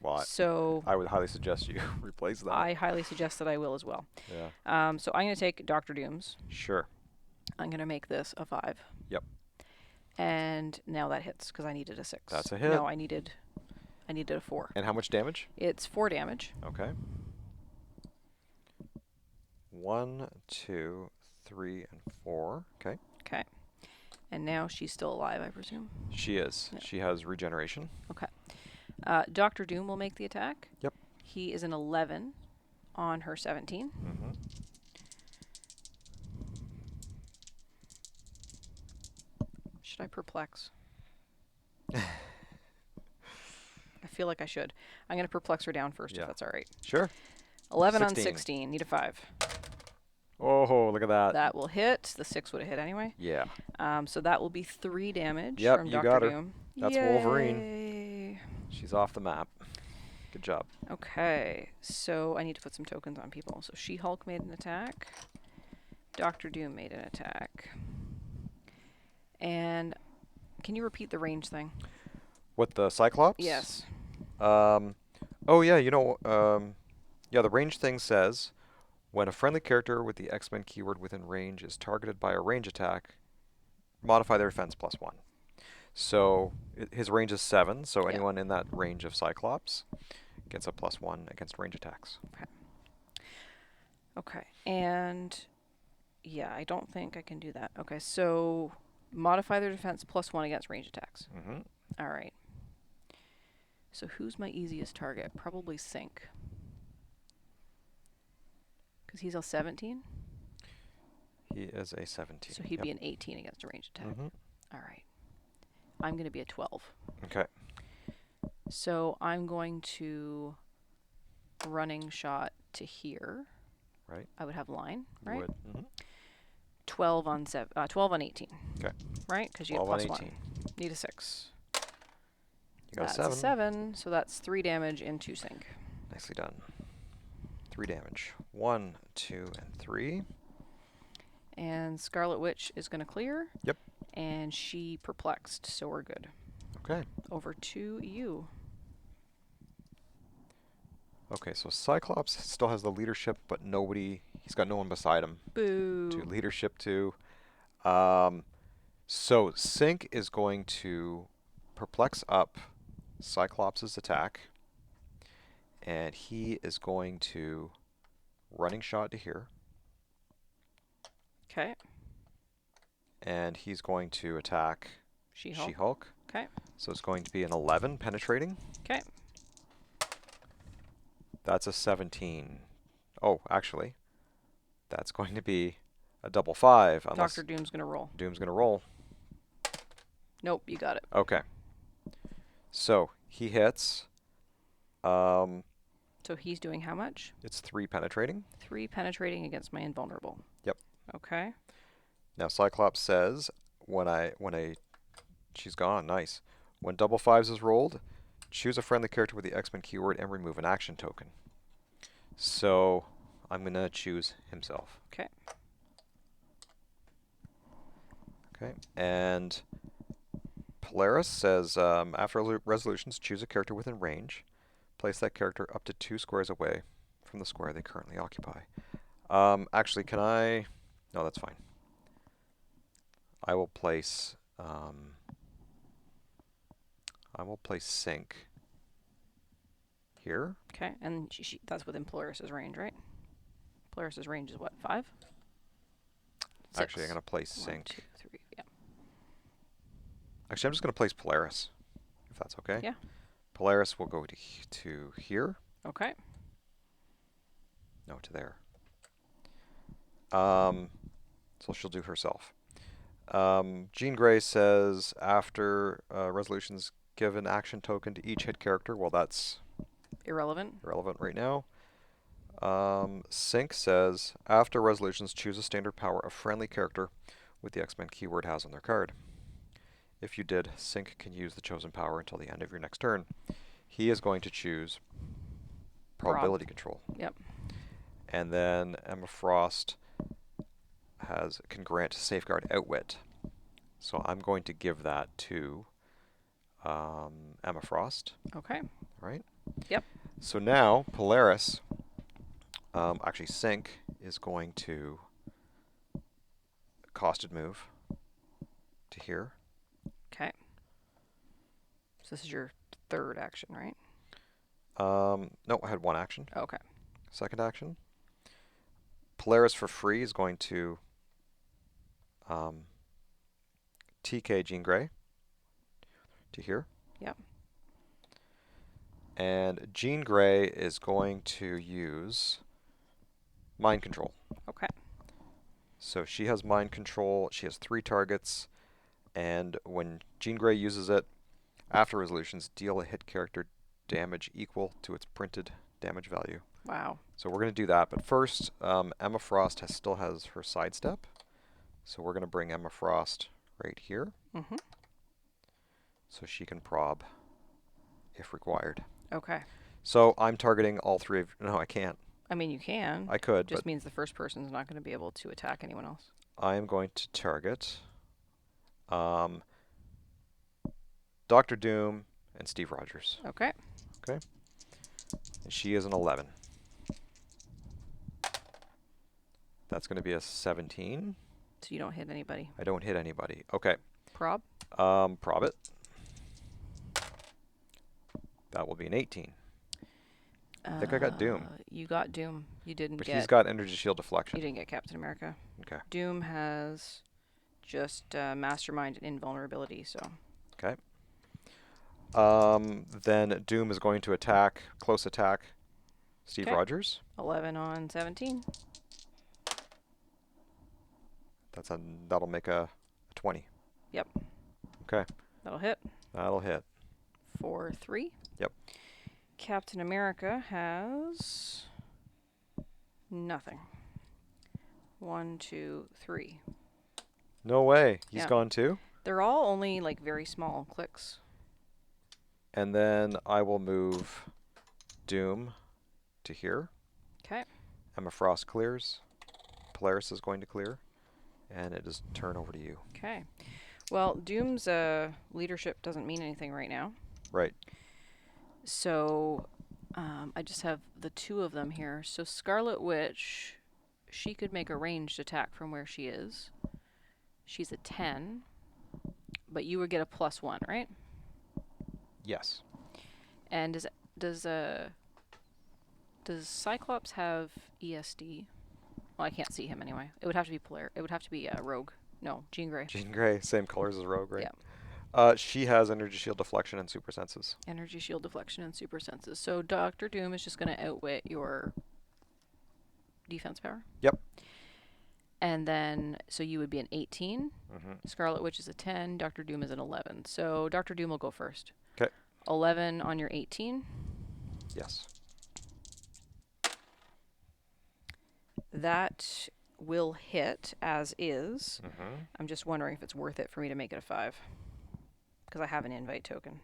S2: Well,
S1: So
S2: I would highly suggest you replace that.
S1: I highly suggest that I will as well.
S2: Yeah.
S1: So I'm going to take Dr. Doom's.
S2: Sure.
S1: I'm going to make this a 5.
S2: Yep.
S1: And now that hits because I needed a 6.
S2: That's a hit.
S1: No, I needed a 4.
S2: And how much damage?
S1: It's 4 damage.
S2: Okay. 1, 2, 3, and 4. Okay.
S1: Okay. And now she's still alive, I presume.
S2: She is.
S1: Yeah.
S2: She has regeneration.
S1: Okay. Dr. Doom will make the attack.
S2: Yep.
S1: He is an 11 on her 17.
S2: Mm-hmm.
S1: Should I perplex? I feel like I should. I'm going to perplex her down first,
S2: Yeah.
S1: if that's all right.
S2: Sure.
S1: 11 on
S2: 16.
S1: 16. Need a 5.
S2: Oh, look at that.
S1: That will hit. The 6 would have hit anyway.
S2: Yeah.
S1: So that will be 3 damage
S2: Yep,
S1: from
S2: you
S1: Dr.
S2: got her.
S1: Doom.
S2: That's
S1: Yay.
S2: Wolverine. She's off the map. Good job.
S1: Okay, so I need to put some tokens on people. So She-Hulk made an attack. Dr. Doom made an attack. And can you repeat the range thing?
S2: What, the Cyclops?
S1: Yes.
S2: Oh, yeah, yeah, the range thing says, when a friendly character with the X-Men keyword within range is targeted by a range attack, modify their defense +1. So his range is 7, so
S1: Yeah.
S2: anyone in that range of Cyclops gets a +1 against range attacks.
S1: Okay, and yeah, I don't think I can do that. Okay, so modify their defense +1 against range attacks.
S2: Mm-hmm.
S1: All right. So who's my easiest target? Probably Sync. Because he's a 17?
S2: He is a 17.
S1: So he'd be an 18 against a range attack.
S2: Mm-hmm.
S1: All right. I'm going to be a 12.
S2: Okay.
S1: So I'm going to running shot to here.
S2: Right.
S1: I would have line,
S2: You
S1: right?
S2: would. Mm-hmm.
S1: 12 on 18.
S2: Okay.
S1: Right? Because you get
S2: 12 on
S1: +1.
S2: 18.
S1: Need a 6.
S2: You got
S1: That's
S2: a 7.
S1: a 7, so that's 3 damage into Sync.
S2: Nicely done. 3 damage. 1, 2, and 3.
S1: And Scarlet Witch is going to clear.
S2: Yep.
S1: And she perplexed, so we're good.
S2: Okay.
S1: Over to you.
S2: Okay, so Cyclops still has the leadership, but he's got no one beside him
S1: Boo.
S2: to leadership to. So Sync is going to perplex up Cyclops' attack, and he is going to running shot to here,
S1: Okay.
S2: and he's going to attack
S1: She-Hulk.
S2: She-Hulk.
S1: Okay.
S2: So it's going to be an 11 penetrating.
S1: Okay.
S2: That's a 17. Oh, actually, that's going to be a double 5. Unless
S1: Dr. Doom's going to roll.
S2: Doom's going to roll.
S1: Nope, you got it.
S2: Okay. So he hits.
S1: So he's doing how much?
S2: It's 3 penetrating.
S1: 3 penetrating against my invulnerable.
S2: Yep.
S1: Okay.
S2: Now Cyclops says she's gone. Nice. When double 5s is rolled, choose a friendly character with the X-Men keyword and remove an action token. So I'm gonna choose himself.
S1: Okay.
S2: Okay. And Polaris says after resolutions, choose a character within range. Place that character up to 2 squares away from the square they currently occupy. Actually, can I? No, that's fine. I will place Sync here.
S1: Okay. And that's within Polaris' range, right? Polaris' range is what, 5?
S2: Actually, I'm
S1: 6.
S2: going to place
S1: 1,
S2: Sync.
S1: 2, 3. Yeah.
S2: Actually, I'm just going to place Polaris, if that's okay.
S1: Yeah.
S2: Polaris will go to here.
S1: Okay.
S2: No, to there. So she'll do herself. Jean Grey says after resolutions, give an action token to each hit character. Well, that's
S1: Irrelevant.
S2: irrelevant right now. Sync says after resolutions, choose a standard power a friendly character with the X-Men keyword has on their card. If you did, Sync can use the chosen power until the end of your next turn. He is going to choose probability control.
S1: Yep.
S2: And then Emma Frost can grant safeguard outwit. So I'm going to give that to Emma Frost.
S1: Okay.
S2: Right?
S1: Yep.
S2: So now Polaris, actually Sync, is going to costed move to here.
S1: Okay. So this is your third action, right?
S2: No, I had one action.
S1: Okay.
S2: Second action. Polaris for free is going to TK Jean Grey to here.
S1: Yep.
S2: And Jean Grey is going to use mind control.
S1: Okay.
S2: So she has mind control. She has 3 targets. And when Jean Grey uses it, after resolutions, deal a hit character damage equal to its printed damage value.
S1: Wow.
S2: So we're going to do that. But first, Emma Frost still has her sidestep. So we're going to bring Emma Frost right here.
S1: Mm-hmm.
S2: So she can prob if required.
S1: Okay.
S2: So I'm targeting all 3 of... No, I can't.
S1: I mean, you can.
S2: I could,
S1: Just
S2: but
S1: means the first person's not going to be able to attack anyone else.
S2: I am going to target Dr. Doom and Steve Rogers.
S1: Okay.
S2: Okay. And she is an 11. That's going to be a 17.
S1: So you don't hit anybody.
S2: I don't hit anybody. Okay.
S1: Prob?
S2: Prob it. That will be an 18. I think I got Doom.
S1: You got Doom. You didn't
S2: But
S1: get...
S2: he's got energy shield deflection.
S1: You didn't get Captain America.
S2: Okay.
S1: Doom has just mastermind and invulnerability, so...
S2: Okay. Then Doom is going to attack, close attack, Steve Rogers.
S1: 11 on 17.
S2: That'll make a 20.
S1: Yep.
S2: Okay.
S1: That'll hit.
S2: That'll hit.
S1: For 3.
S2: Yep.
S1: Captain America has nothing. 1, 2, 3.
S2: No way. He's
S1: Yeah.
S2: gone too?
S1: They're all only like very small clicks.
S2: And then I will move Doom to here.
S1: Okay.
S2: Emma Frost clears. Polaris is going to clear. And it is turn over to you.
S1: Okay. Well, Doom's leadership doesn't mean anything right now.
S2: Right.
S1: So I just have the 2 of them here. So Scarlet Witch, she could make a ranged attack from where she is. She's a 10. But you would get a +1, right?
S2: Yes.
S1: And does Cyclops have ESD? Well, I can't see him anyway. It would have to be It would have to be Rogue. No, Jean Grey.
S2: Jean Grey, same colors as Rogue, right?
S1: Yeah.
S2: She has energy shield deflection and super senses.
S1: Energy shield deflection and super senses. So Doctor Doom is just going to outwit your defense power.
S2: Yep.
S1: And then, so you would be an 18.
S2: Mm-hmm.
S1: Scarlet Witch is a 10. Doctor Doom is an 11. So Doctor Doom will go first.
S2: Okay.
S1: 11 on your 18.
S2: Yes.
S1: That will hit as is.
S2: Mm-hmm.
S1: I'm just wondering if it's worth it for me to make it a 5. Because I have an invite token.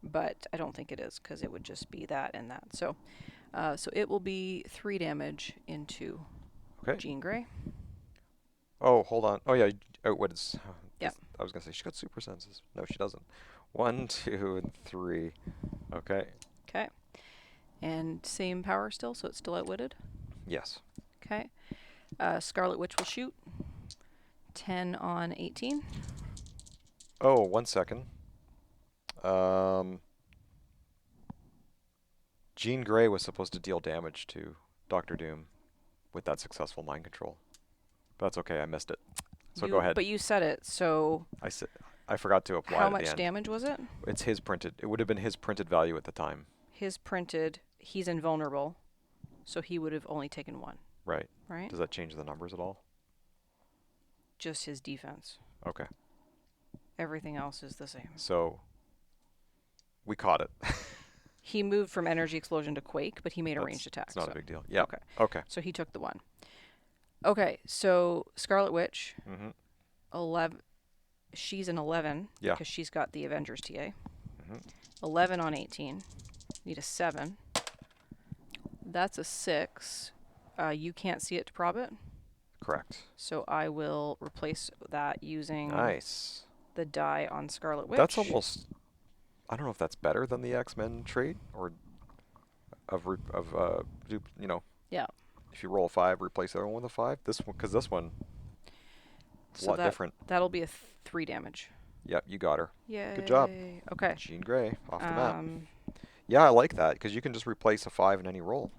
S1: But I don't think it is, because it would just be that and that. So it will be 3 damage into Jean Grey.
S2: Oh, hold on. Oh, yeah, outwitted.
S1: Yep.
S2: I was going to say, she got super senses. No, she doesn't. 1, 2, and 3. Okay.
S1: Okay. And same power still, so it's still outwitted?
S2: Yes.
S1: Okay. Scarlet Witch will shoot. 10 on 18.
S2: Oh, 1 second. Jean Grey was supposed to deal damage to Doctor Doom with that successful mind control. That's okay. I missed it. So go ahead.
S1: But you said it, so
S2: I forgot to apply
S1: how
S2: it at the
S1: much
S2: end.
S1: damage was it?
S2: It's his printed. It would have been his printed value at the time.
S1: His printed, he's invulnerable, so he would have only taken 1,
S2: Right.
S1: right?
S2: Does that change the numbers at all?
S1: Just his defense.
S2: Okay.
S1: Everything else is the same.
S2: So we caught it.
S1: He moved from energy explosion to quake, but he made a ranged attack.
S2: It's not a big deal. Yeah.
S1: Okay.
S2: Okay.
S1: So he took the 1. Okay, so Scarlet Witch,
S2: Mm-hmm.
S1: 11. She's an 11
S2: Yeah.
S1: because she's got the Avengers TA.
S2: Mm-hmm.
S1: 11 on 18. Need a 7. That's a 6. You can't see it to prob it.
S2: Correct.
S1: So I will replace that using
S2: Nice.
S1: the die on Scarlet Witch.
S2: That's almost. I don't know if that's better than the X-Men trait or you know.
S1: Yeah.
S2: If you roll a 5, replace the other one with a 5. This one, because this one, a
S1: So
S2: lot different.
S1: That'll be a 3 damage.
S2: Yep, you got her.
S1: Yay.
S2: Good job.
S1: Okay.
S2: Jean Grey off the map. Yeah, I like that because you can just replace a 5 in any roll.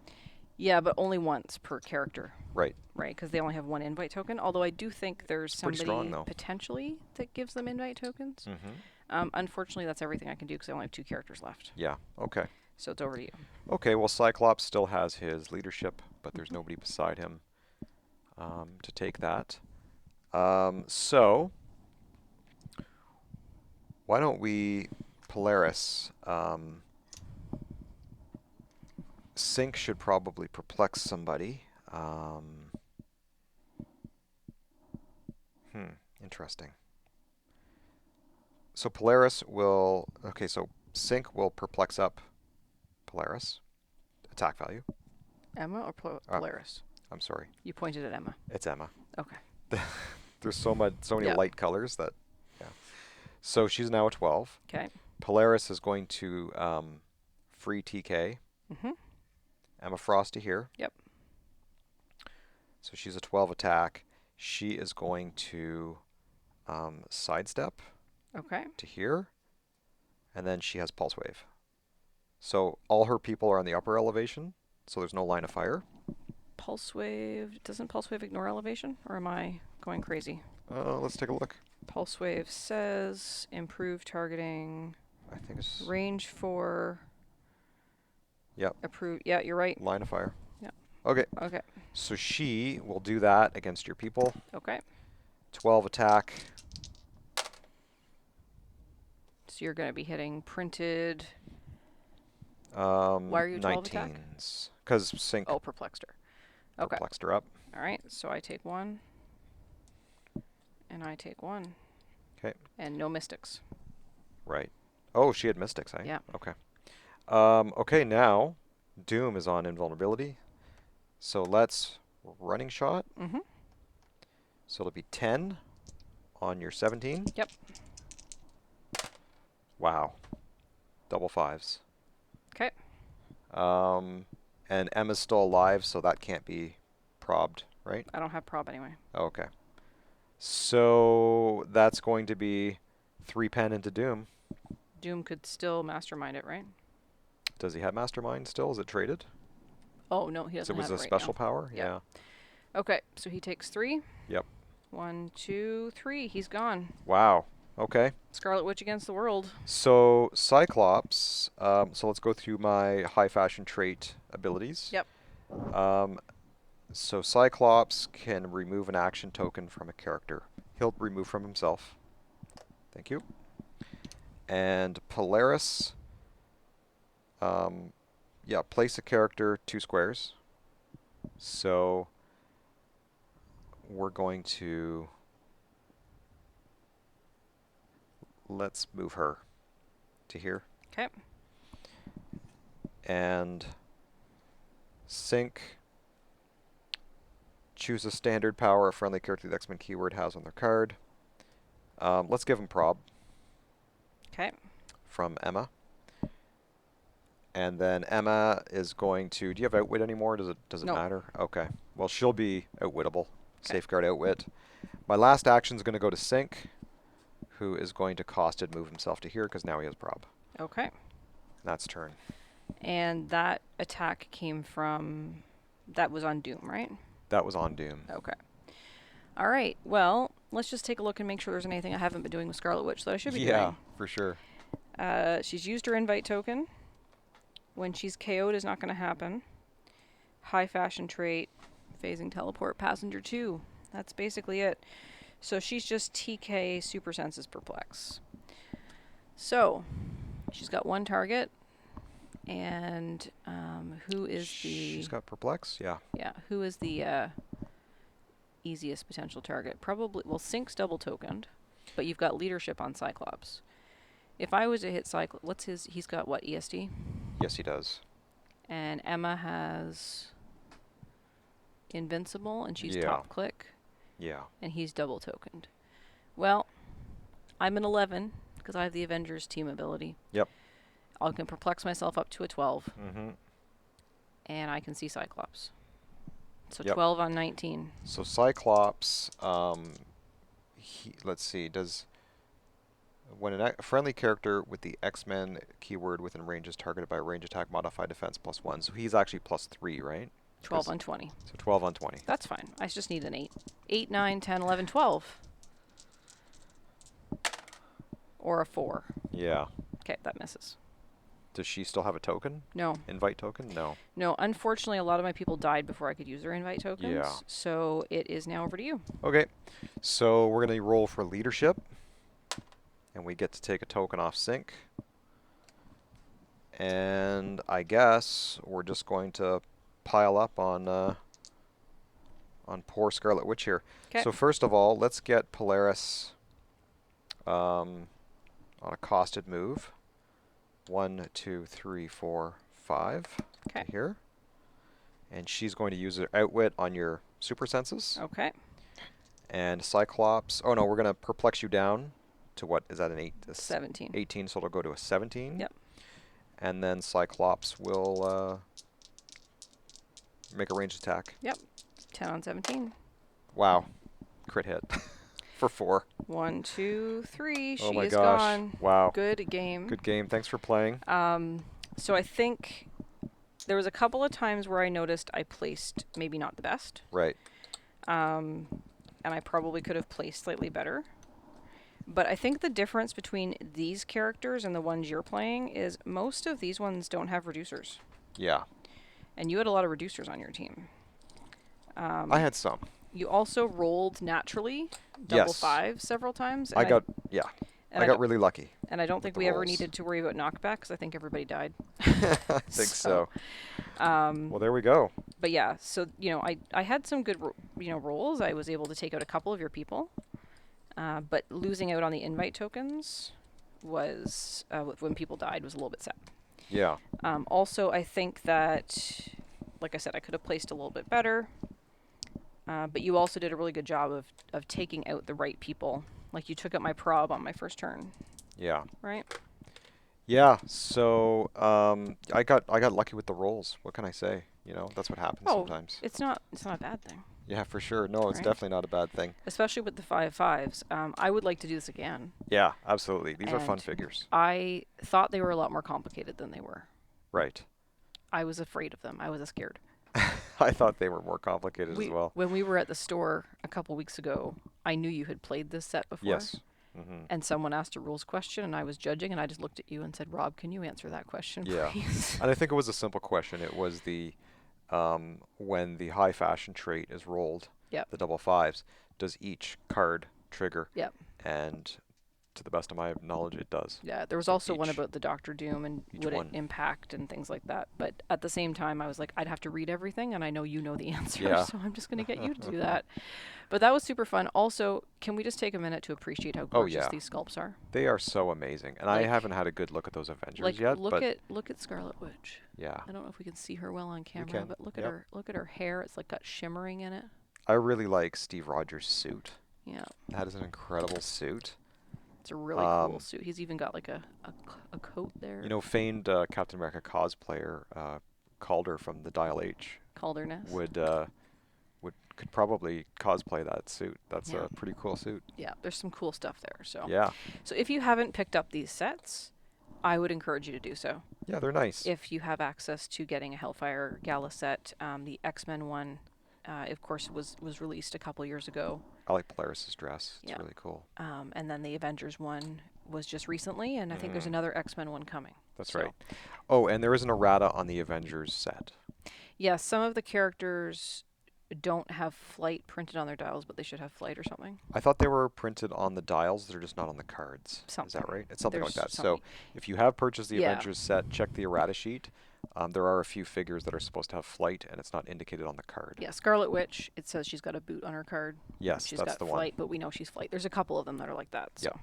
S1: Yeah, but only once per character.
S2: Right.
S1: Right, because they only have 1 invite token. Although I do think there's
S2: Pretty
S1: somebody
S2: strong, though.
S1: potentially that gives them invite tokens.
S2: Mm-hmm.
S1: Unfortunately, that's everything I can do because I only have 2 characters left.
S2: Yeah. Okay.
S1: So it's over to you.
S2: Okay. Well, Cyclops still has his leadership, but there's nobody beside him to take that. So why don't we Polaris? Sync should probably perplex somebody. Interesting. So Polaris will. Okay, so Sync will perplex up Polaris. Attack value.
S1: Emma or Polaris?
S2: I'm sorry.
S1: You pointed at Emma.
S2: It's Emma.
S1: Okay.
S2: There's so many
S1: Yeah.
S2: light colors that. Yeah. So she's now a 12.
S1: Okay.
S2: Polaris is going to free TK.
S1: Mm-hmm.
S2: Emma Frost to here.
S1: Yep.
S2: So she's a 12 attack. She is going to sidestep
S1: Okay.
S2: to here. And then she has Pulse Wave. So all her people are on the upper elevation, so there's no line of fire.
S1: Pulse Wave. Doesn't Pulse Wave ignore elevation? Or am I going crazy?
S2: Let's take a look.
S1: Pulse Wave says improve targeting.
S2: I think it's
S1: Range 4.
S2: Yep.
S1: Approve. Yeah, you're right.
S2: line of fire.
S1: Yeah.
S2: Okay.
S1: Okay.
S2: So she will do that against your people.
S1: Okay.
S2: 12 attack.
S1: So you're going to be hitting printed.
S2: Why
S1: are you 12 attack?
S2: 19s. Because Sync
S1: Oh, perplexed her. Okay.
S2: perplexed her up.
S1: All right. So I take 1. And I take 1.
S2: Okay.
S1: And no mystics.
S2: Right. Oh, she had Mystics, eh?
S1: Yeah.
S2: Okay. Okay, now Doom is on invulnerability. So let's running shot.
S1: Mm-hmm.
S2: So it'll be 10 on your 17.
S1: Yep.
S2: Wow. Double 5s.
S1: Okay.
S2: And Emma's still alive, so that can't be probed, right?
S1: I don't have prob anyway.
S2: Okay. So that's going to be 3 pen into Doom.
S1: Doom could still mastermind it, right?
S2: Does he have Mastermind still? Is it traded?
S1: Oh, no, he
S2: So
S1: doesn't
S2: it was
S1: have
S2: a
S1: it right
S2: special
S1: now.
S2: power?
S1: Yeah.
S2: Yeah.
S1: Okay, so he takes 3.
S2: Yep.
S1: 1, 2, 3. He's gone.
S2: Wow. Okay.
S1: Scarlet Witch against the world.
S2: So Cyclops. So let's go through my high fashion trait abilities.
S1: Yep.
S2: So Cyclops can remove an action token from a character. He'll remove from himself. Thank you. And Polaris. Yeah, place a character 2 squares. So we're going to. Let's move her to here.
S1: Okay.
S2: And Sync. Choose a standard power a friendly character the X-Men keyword has on their card. Let's give him prob.
S1: Okay.
S2: From Emma. And then Emma is going to. Do you have outwit anymore? Does it
S1: Nope.
S2: matter? Okay. Well, she'll be outwittable.
S1: Okay.
S2: Safeguard outwit. My last action is going to go to Sync, who is going to costed move himself to here because now he has prob.
S1: Okay.
S2: That's turn.
S1: And that attack came from. That was on Doom, right?
S2: That was on Doom.
S1: Okay. All right. Well, let's just take a look and make sure there's anything I haven't been doing with Scarlet Witch that I should be
S2: Yeah,
S1: doing.
S2: for sure.
S1: She's used her invite token. When she's KO'd is not going to happen. High fashion trait, phasing teleport, passenger 2. That's basically it. So she's just TK super senses perplex. So she's got one target, and who is the?
S2: She's got perplex. Yeah.
S1: Yeah, who is the easiest potential target? Probably. Well, Sync's double tokened, but you've got leadership on Cyclops. If I was to hit Cyclops, what's his? He's got what, ESD?
S2: Yes, he does.
S1: And Emma has Invincible, and she's
S2: Yeah.
S1: top click,
S2: Yeah.
S1: and he's double tokened. Well, I'm an 11 because I have the Avengers team ability.
S2: Yep.
S1: I can perplex myself up to a 12,
S2: Mm-hmm.
S1: and I can see Cyclops. So
S2: Yep.
S1: 12 on 19.
S2: So Cyclops, let's see, when a friendly character with the X-Men keyword within range is targeted by a range attack modified defense +1. So he's actually +3, right?
S1: 12 on 20.
S2: So 12 on 20.
S1: That's fine. I just need an 8. 8, 9, 10, 11, 12. Or a 4.
S2: Yeah.
S1: Okay, that misses.
S2: Does she still have a token?
S1: No.
S2: Invite token? No.
S1: No, unfortunately, a lot of my people died before I could use their invite tokens.
S2: Yeah.
S1: So it is now over to you.
S2: Okay. So we're going to roll for leadership. And we get to take a token off Sync. And I guess we're just going to pile up on poor Scarlet Witch here.
S1: Okay.
S2: So first of all, let's get Polaris on a costed move. 1, 2, 3, 4, 5
S1: Okay.
S2: here. And she's going to use her outwit on your super senses.
S1: Okay.
S2: And Cyclops, oh no, we're going to perplex you down to what? Is that an 8?
S1: 17.
S2: 18, so it'll go to a 17.
S1: Yep.
S2: And then Cyclops will make a ranged attack.
S1: Yep. 10 on 17.
S2: Wow. Crit hit for 4.
S1: 1, 2, 3.
S2: Oh
S1: She
S2: my
S1: is
S2: gosh.
S1: gone.
S2: Wow.
S1: Good game.
S2: Good game. Thanks for playing.
S1: So I think there was a couple of times where I noticed I placed maybe not the best.
S2: Right.
S1: And I probably could have placed slightly better. But I think the difference between these characters and the ones you're playing is most of these ones don't have reducers.
S2: Yeah.
S1: And you had a lot of reducers on your team.
S2: I had some.
S1: You also rolled naturally, double
S2: Yes.
S1: 5 several times.
S2: I got
S1: don't-
S2: really lucky.
S1: And I don't
S2: with
S1: think
S2: the
S1: we ever
S2: rolls.
S1: needed to worry about knockback because I think everybody died.
S2: I think so. Well, there we go.
S1: But yeah, so, I had some good, rolls. I was able to take out a couple of your people. But losing out on the invite tokens was, when people died, was a little bit sad.
S2: Yeah.
S1: Also, I think that, like I said, I could have placed a little bit better. But you also did a really good job of taking out the right people. Like, you took out my prob on my first turn,
S2: Yeah.
S1: right?
S2: Yeah. So I got lucky with the rolls. What can I say? That's what happens sometimes.
S1: It's not a bad thing.
S2: Yeah, for sure. No, it's
S1: Right.
S2: definitely not a bad thing.
S1: Especially with the 5/5s. I would like to do this again.
S2: Yeah, absolutely. These are fun
S1: And
S2: figures.
S1: I thought they were a lot more complicated than they were.
S2: Right.
S1: I was afraid of them. I was scared.
S2: I thought they were more complicated as well.
S1: When we were at the store a couple weeks ago, I knew you had played this set before.
S2: Yes. Mm-hmm.
S1: And someone asked a rules question, and I was judging, and I just looked at you and said, "Rob, can you answer that question,
S2: Yeah.
S1: please?"
S2: And I think it was a simple question. It was when the high fashion trait is rolled,
S1: Yep.
S2: the double 5s, does each card trigger?
S1: Yep.
S2: And to the best of my knowledge, it does.
S1: Yeah, there was
S2: So
S1: also one
S2: each-
S1: about the Doctor Doom and
S2: each
S1: would
S2: one.
S1: it impact and things like that. But at the same time, I was like, I'd have to read everything, and I know you know the answer,
S2: Yeah.
S1: so I'm just going to get you to do that. But that was super fun. Also, can we just take a minute to appreciate how gorgeous
S2: yeah.
S1: these sculpts are?
S2: They are so amazing. And I
S1: Like-
S2: haven't had a good look at those Avengers
S1: Like,
S2: yet.
S1: look
S2: but
S1: at Scarlet Witch.
S2: yeah.
S1: I don't know if we can see her well on camera,
S2: can,
S1: but look at
S2: yep.
S1: her. Look at her hair. It's like got shimmering in it.
S2: I really like Steve Rogers' suit.
S1: Yeah,
S2: That is an incredible suit.
S1: it's a really cool suit. He's even got like a coat there.
S2: Famed Captain America cosplayer Calder from the Dial H
S1: Calderness.
S2: could probably cosplay that suit. That's
S1: Yeah.
S2: a pretty cool suit.
S1: Yeah, there's some cool stuff there. So
S2: Yeah.
S1: So if you haven't picked up these sets, I would encourage you to do so.
S2: Yeah, they're nice.
S1: If you have access to getting a Hellfire Gala set, the X-Men one Of course, was released a couple years ago.
S2: I like Polaris's dress. It's
S1: Yeah.
S2: really cool.
S1: And then the Avengers one was just recently, and I think there's
S2: Mm,
S1: another X-Men one coming.
S2: that's
S1: So,
S2: right. Oh, and there is an errata on the Avengers set.
S1: yeah, some of the characters don't have flight printed on their dials, but they should have flight or something.
S2: I thought they were printed on the dials. They're just not on the cards. Is
S1: Something.
S2: that right? It's something like
S1: There's
S2: that.
S1: something.
S2: So if you have purchased the
S1: Yeah.
S2: Avengers set, check the errata sheet. There are a few figures that are supposed to have flight, and it's not indicated on the card.
S1: Yeah, Scarlet Witch. It says she's got a boot on her card.
S2: Yes,
S1: She's
S2: that's
S1: got
S2: the
S1: flight,
S2: one.
S1: but we know she's flight. There's a couple of them that are like that. So.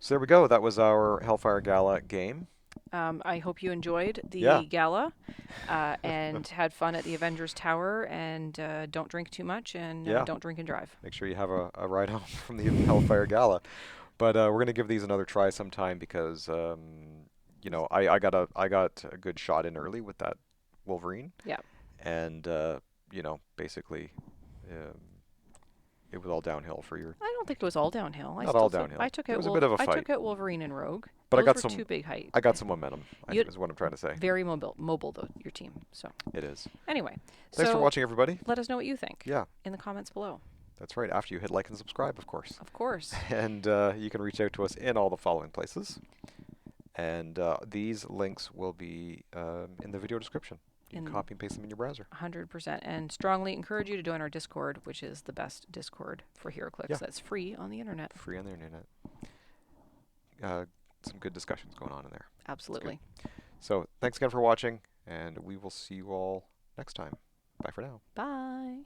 S2: So there we go. That was our Hellfire Gala game.
S1: I hope you enjoyed the
S2: Yeah.
S1: gala and had fun at the Avengers Tower. And don't drink too much, and
S2: Yeah.
S1: don't drink and drive.
S2: Make sure you have a ride home from the Hellfire Gala. But we're gonna give these another try sometime because you know I got a good shot in early with that Wolverine.
S1: Yeah.
S2: And you know, basically, um, it was all downhill for your.
S1: I don't think it was all downhill.
S2: Not all downhill.
S1: I took
S2: It
S1: out
S2: was a bit of a
S1: I
S2: fight.
S1: took out Wolverine and Rogue.
S2: But I
S1: Those
S2: got
S1: were
S2: some.
S1: two big height.
S2: I got some momentum. I
S1: You
S2: think is what I'm trying to say.
S1: Very mobile though, your team. So
S2: It is.
S1: anyway,
S2: Thanks
S1: so
S2: for watching, everybody.
S1: let us know what you think
S2: Yeah,
S1: in the comments below.
S2: that's right. After you hit like and subscribe, of course.
S1: Of course.
S2: And you can reach out to us in all the following places. And these links will be in the video description. You can copy and paste them in your browser.
S1: 100%. And strongly encourage you to join our Discord, which is the best Discord for HeroClix.
S2: Yeah.
S1: That's free on the internet.
S2: Free on the internet. Some good discussions going on in there.
S1: Absolutely.
S2: So thanks again for watching, and we will see you all next time. Bye for now.
S1: Bye.